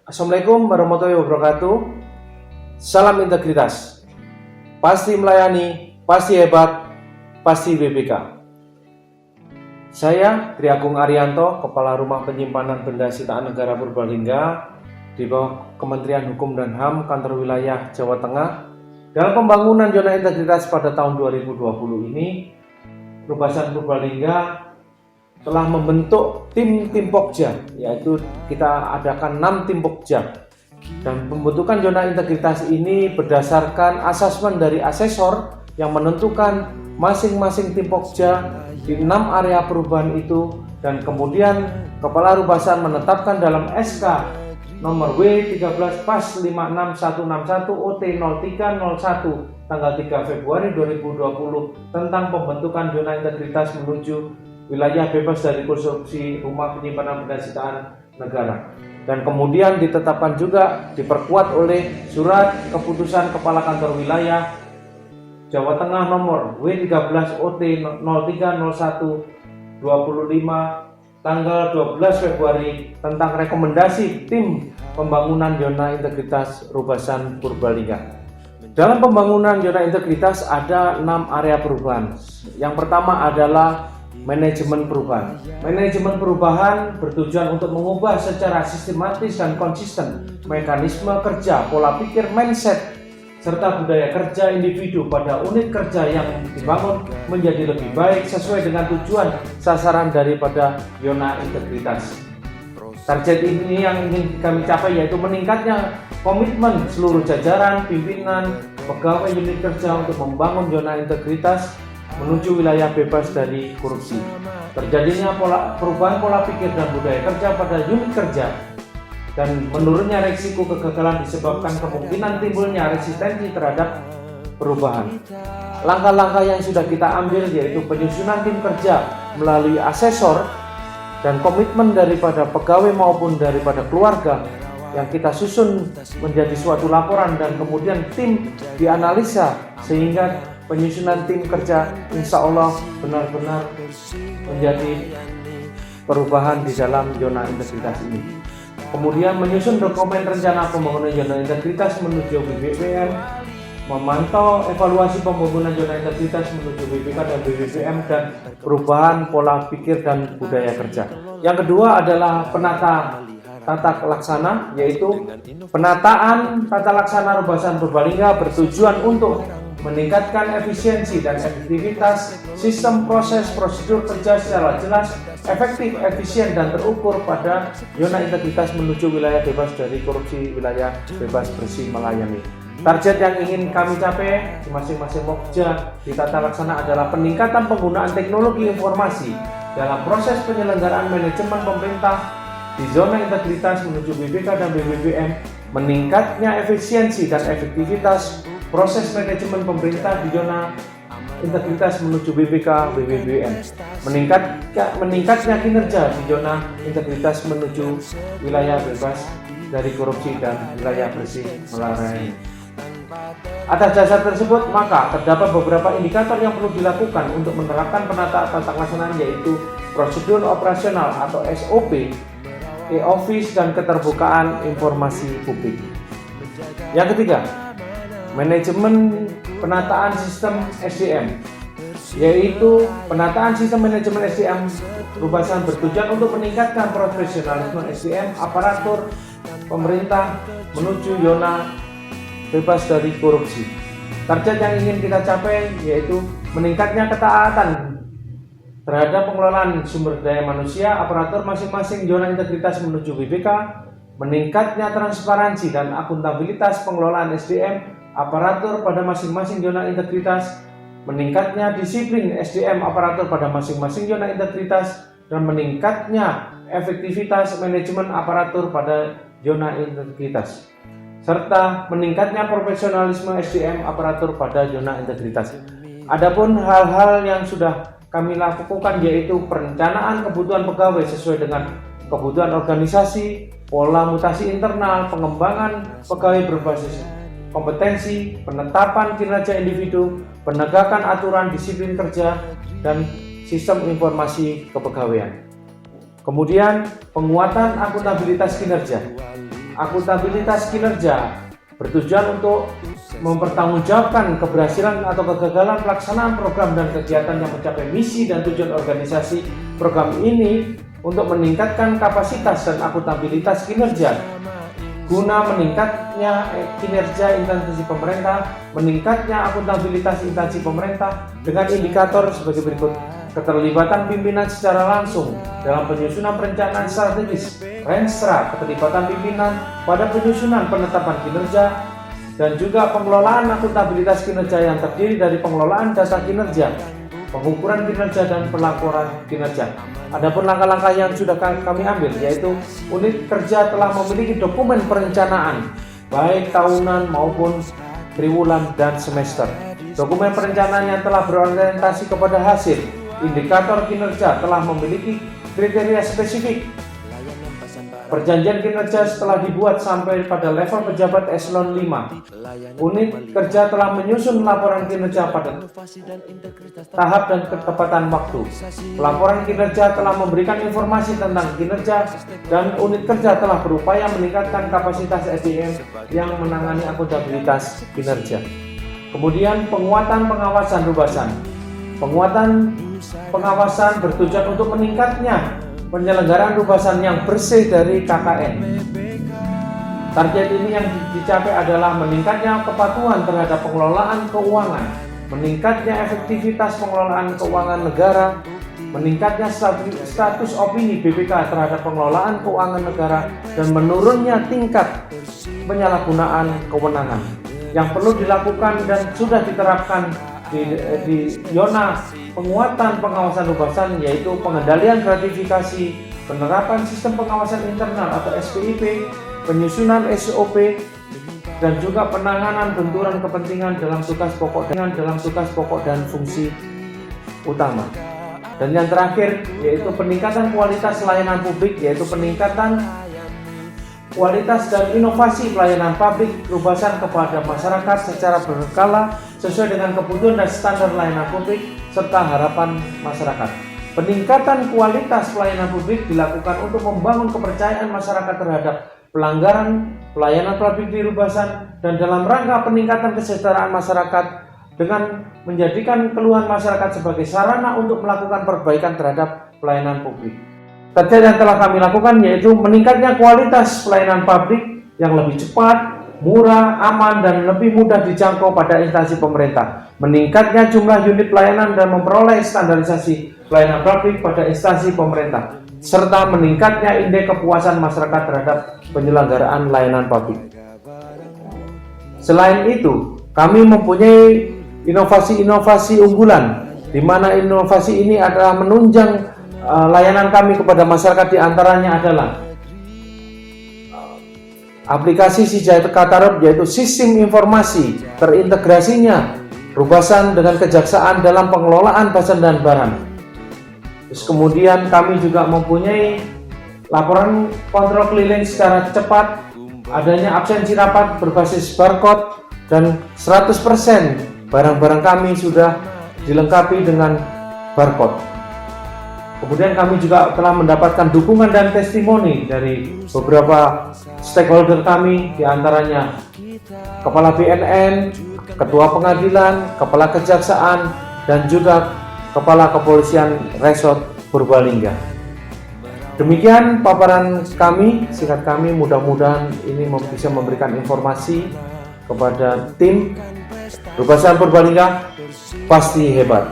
Assalamualaikum warahmatullahi wabarakatuh. Salam integritas. Pasti melayani, pasti hebat, pasti BPK. Saya Tri Agung Arianto, Kepala Rumah Penyimpanan Benda Sitaan Negara Purbalingga di bawah Kementerian Hukum dan HAM Kantor Wilayah Jawa Tengah. Dalam pembangunan zona integritas pada tahun 2020 ini, Perubasan Purbalingga telah membentuk tim Pokja, yaitu kita adakan 6 tim Pokja. Dan pembentukan zona integritas ini berdasarkan asesmen dari asesor yang menentukan masing-masing tim Pokja di 6 area perubahan itu, dan kemudian Kepala Rubasan menetapkan dalam SK nomor W13 PAS 56161 OT 0301 tanggal 3 Februari 2020 tentang pembentukan zona integritas menuju wilayah bebas dari korupsi rumah penyimpanan benda sitaan negara. Dan kemudian ditetapkan juga diperkuat oleh surat keputusan Kepala Kantor Wilayah Jawa Tengah nomor W13 OT 0301 25 tanggal 12 Februari tentang rekomendasi tim pembangunan zona integritas Rubasan Purbalingga. Dalam pembangunan zona integritas ada 6 area perubahan. Yang pertama adalah manajemen perubahan. Manajemen perubahan bertujuan untuk mengubah secara sistematis dan konsisten mekanisme kerja, pola pikir, mindset, serta budaya kerja individu pada unit kerja yang dibangun menjadi lebih baik sesuai dengan tujuan sasaran daripada zona integritas. Target ini yang ingin kami capai yaitu meningkatnya komitmen seluruh jajaran, pimpinan, pegawai unit kerja untuk membangun zona integritas menuju wilayah bebas dari korupsi. Terjadinya perubahan pola pikir dan budaya kerja pada unit kerja dan menurunnya risiko kegagalan disebabkan kemungkinan timbulnya resistensi terhadap perubahan. Langkah-langkah yang sudah kita ambil yaitu penyusunan tim kerja melalui asesor dan komitmen daripada pegawai maupun daripada keluarga yang kita susun menjadi suatu laporan, dan kemudian tim dianalisa sehingga penyusunan tim kerja insya Allah benar-benar menjadi perubahan di dalam zona integritas ini. Kemudian menyusun dokumen rencana pembangunan zona integritas menuju BBPM, memantau evaluasi pembangunan zona integritas menuju BPK dan BBPM, dan perubahan pola pikir dan budaya kerja. Yang kedua adalah tata laksana, yaitu penataan tata laksana Rubasan Purbalingga bertujuan untuk meningkatkan efisiensi dan efektivitas sistem proses prosedur kerja secara jelas, efektif, efisien, dan terukur pada zona integritas menuju wilayah bebas dari korupsi, wilayah bebas bersih melayani. Target yang ingin kami capai di masing-masing Pokja di tata laksana adalah peningkatan penggunaan teknologi informasi dalam proses penyelenggaraan manajemen pemerintah di zona integritas menuju BPK dan BBPM, meningkatnya efisiensi dan efektivitas proses manajemen pemerintah di zona integritas menuju BPK BBPM, meningkatnya kinerja di zona integritas menuju wilayah bebas dari korupsi dan wilayah bersih melayani. Atas dasar tersebut, maka terdapat beberapa indikator yang perlu dilakukan untuk menerapkan penataan tata laksanaan, yaitu prosedur operasional atau SOP, e-office, dan keterbukaan informasi publik. Yang ketiga, manajemen penataan sistem SDM, yaitu penataan sistem manajemen SDM Rubasan bertujuan untuk meningkatkan profesionalisme SDM aparatur pemerintah menuju zona bebas dari korupsi. Target yang ingin kita capai yaitu meningkatnya ketaatan terhadap pengelolaan sumber daya manusia aparatur masing-masing zona integritas menuju BPK, meningkatnya transparansi dan akuntabilitas pengelolaan SDM aparatur pada masing-masing zona integritas, meningkatnya disiplin SDM aparatur pada masing-masing zona integritas, dan meningkatnya efektivitas manajemen aparatur pada zona integritas, serta meningkatnya profesionalisme SDM aparatur pada zona integritas. Adapun hal-hal yang sudah kami lakukan yaitu perencanaan kebutuhan pegawai sesuai dengan kebutuhan organisasi, pola mutasi internal, pengembangan pegawai berbasis kompetensi, penetapan kinerja individu, penegakan aturan disiplin kerja, dan sistem informasi kepegawaian. Kemudian penguatan akuntabilitas kinerja. akuntabilitas kinerja bertujuan untuk mempertanggungjawabkan keberhasilan atau kegagalan pelaksanaan program dan kegiatan yang mencapai misi dan tujuan organisasi. Program ini untuk meningkatkan kapasitas dan akuntabilitas kinerja guna meningkatnya kinerja instansi pemerintah, meningkatnya akuntabilitas instansi pemerintah dengan indikator sebagai berikut: keterlibatan pimpinan secara langsung dalam penyusunan perencanaan strategis, Renstra, keterlibatan pimpinan pada penyusunan penetapan kinerja, dan juga pengelolaan akuntabilitas kinerja yang terdiri dari pengelolaan data kinerja, pengukuran kinerja, dan pelaporan kinerja. Adapun langkah-langkah yang sudah kami ambil, yaitu unit kerja telah memiliki dokumen perencanaan baik tahunan maupun triwulan dan semester. Dokumen perencanaan yang telah berorientasi kepada hasil. Indikator kinerja telah memiliki kriteria spesifik. Perjanjian kinerja setelah dibuat sampai pada level pejabat eselon 5. Unit kerja telah menyusun laporan kinerja pada tahap dan ketepatan waktu. Pelaporan kinerja telah memberikan informasi tentang kinerja, dan unit kerja telah berupaya meningkatkan kapasitas SDM yang menangani akuntabilitas kinerja. Kemudian penguatan pengawasan rubasan. Penguatan pengawasan bertujuan untuk meningkatnya penyelenggaraan rubasan yang bersih dari KKN. Target ini yang dicapai adalah meningkatnya kepatuhan terhadap pengelolaan keuangan, meningkatnya efektivitas pengelolaan keuangan negara, meningkatnya status opini BPK terhadap pengelolaan keuangan negara, dan menurunnya tingkat penyalahgunaan kewenangan. Yang perlu dilakukan dan sudah diterapkan di zona penguatan pengawasan rubasan, yaitu pengendalian gratifikasi, penerapan sistem pengawasan internal atau SPIP, penyusunan SOP, dan juga penanganan benturan kepentingan dalam tugas pokok dan fungsi utama. Dan yang terakhir yaitu peningkatan kualitas layanan publik, yaitu peningkatan kualitas dan inovasi pelayanan publik rubasan kepada masyarakat secara berkala sesuai dengan kebutuhan dan standar layanan publik serta harapan masyarakat. Peningkatan kualitas pelayanan publik dilakukan untuk membangun kepercayaan masyarakat terhadap pelanggaran pelayanan publik di rubasan, dan dalam rangka peningkatan kesejahteraan masyarakat dengan menjadikan keluhan masyarakat sebagai sarana untuk melakukan perbaikan terhadap pelayanan publik. Target yang telah kami lakukan yaitu meningkatnya kualitas pelayanan publik yang lebih cepat, murah, aman, dan lebih mudah dijangkau pada instansi pemerintah, meningkatnya jumlah unit pelayanan dan memperoleh standarisasi pelayanan publik pada instansi pemerintah, serta meningkatnya indeks kepuasan masyarakat terhadap penyelenggaraan layanan publik. Selain itu, kami mempunyai inovasi-inovasi unggulan, di mana inovasi ini adalah menunjang layanan kami kepada masyarakat. Di antaranya adalah aplikasi Sijakatarep, yaitu sistem informasi terintegrasinya rubasan dengan kejaksaan dalam pengelolaan basan dan barang. Terus kemudian kami juga mempunyai laporan kontrol keliling secara cepat, adanya absensi rapat berbasis barcode, dan 100% barang-barang kami sudah dilengkapi dengan barcode. Kemudian kami juga telah mendapatkan dukungan dan testimoni dari beberapa stakeholder kami, diantaranya Kepala BNN, Ketua Pengadilan, Kepala Kejaksaan, dan juga Kepala Kepolisian Resort Purbalingga. Demikian paparan kami, singkat kami, mudah-mudahan ini bisa memberikan informasi kepada tim Rubasan Purbalingga. Pasti hebat,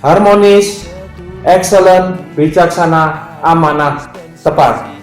harmonis, excellent, bijaksana, amanah, tepat.